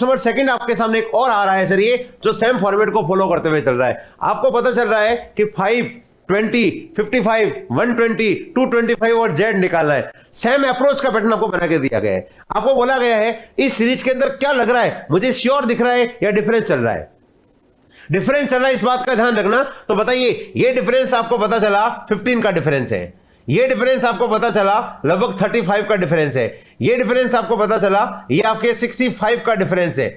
Question number second आपके सामने एक और आ रहा है सर, ये जो सेम फॉर्मेट को फॉलो करते हुए चल रहा है। आपको पता चल रहा है कि 5, 20, 55, 120, 225 और जेड निकालना है। सेम अप्रोच का पैटर्न आपको बना के दिया गया है। आपको बोला गया है इस सीरीज के अंदर क्या लग रहा है, मुझे श्योर दिख रहा है या डिफरेंस चल रहा है। डिफरेंस चल रहा है, इस बात का ध्यान रखना। तो बताइए, ये डिफरेंस आपको पता चला 15 का डिफरेंस है, ये डिफरेंस आपको पता चला लगभग 35 का डिफरेंस है, ये डिफरेंस आपको पता चला ये आपके 65 का डिफरेंस है,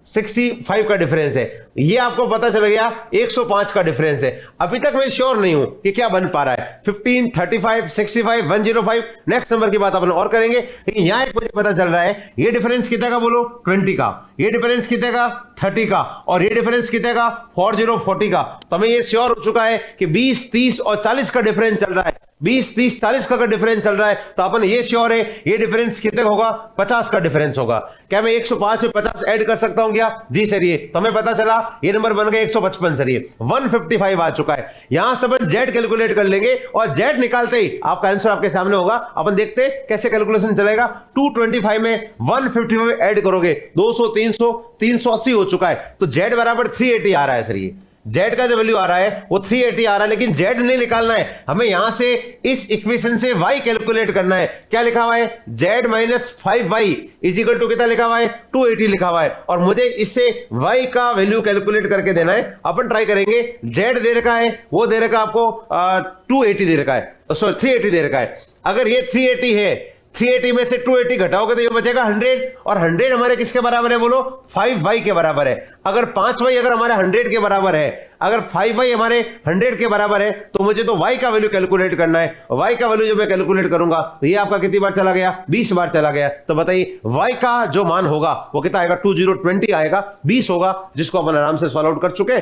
65 का डिफरेंस है, ये आपको पता चल गया 105 का डिफरेंस है। अभी तक मैं श्योर नहीं हूं कि क्या बन पा रहा है, 15, 35, 65, 105। नेक्स्ट नंबर की बात अपन और करेंगे, लेकिन यहां एक मुझे पता चल रहा है ये डिफरेंस कितने का बोलो, 20 का, ये डिफरेंस कितने का, 30 का, और ये डिफरेंस कितने का, 40 का। तो हमें ये श्योर हो चुका है कि 20, 30 और 40 का डिफरेंस चल रहा है। 20, 30, 40 का डिफरेंस चल रहा है, तो अपन ये श्योर है ये डिफरेंस कितने का होगा, 50 का डिफरेंस होगा। क्या मैं 105 में 50 ऐड कर सकता हूं क्या? जी सर, ये तो हमें पता चला ये नंबर बन गया 155 सर, ये 155 आ चुका है। यहां से अपन जेड कैलकुलेट कर लेंगे और जेड निकालते ही आपका आंसर आपके सामने होगा। अपन देखते हैं कैसे कैलकुलेशन चलेगा। 225 में 155 ऐड करोगे 200, 300, 380 हो चुका है, तो जेड बराबर 380 आ रहा है सर। ये जेड का जो वैल्यू आ रहा है वो 380 आ रहा है, लेकिन जेड नहीं निकालना है हमें। यहां से इस इक्वेशन से वाई कैलकुलेट करना है। क्या लिखा हुआ है, Z minus 5y is equal to कितना लिखा हुआ है, 280 लिखा हुआ है, और मुझे इससे y का वैल्यू कैलकुलेट करके देना है। अपन ट्राई करेंगे। जेड दे रखा है, वो दे रखा आपको 280 दे रखा है, सॉरी 380 दे रखा है। अगर ये 380 है, 380 में से 280 घटाओगे तो ये बचेगा 100, और 100 हमारे किसके बराबर है बोलो, 5y के बराबर है। अगर 5y अगर हमारे 100 के बराबर है, अगर 5y हमारे 100 के बराबर है, तो मुझे तो y का वैल्यू कैलकुलेट करना है। y का वैल्यू जब मैं कैलकुलेट करूंगा तो ये आपका कितनी बार चला गया, 20 बार चला गया। तो बताइए y का जो मान होगा वो कितना आएगा, 2020 आएगा, 20 होगा, जिसको अपन आराम से सॉल्व आउट कर चुके।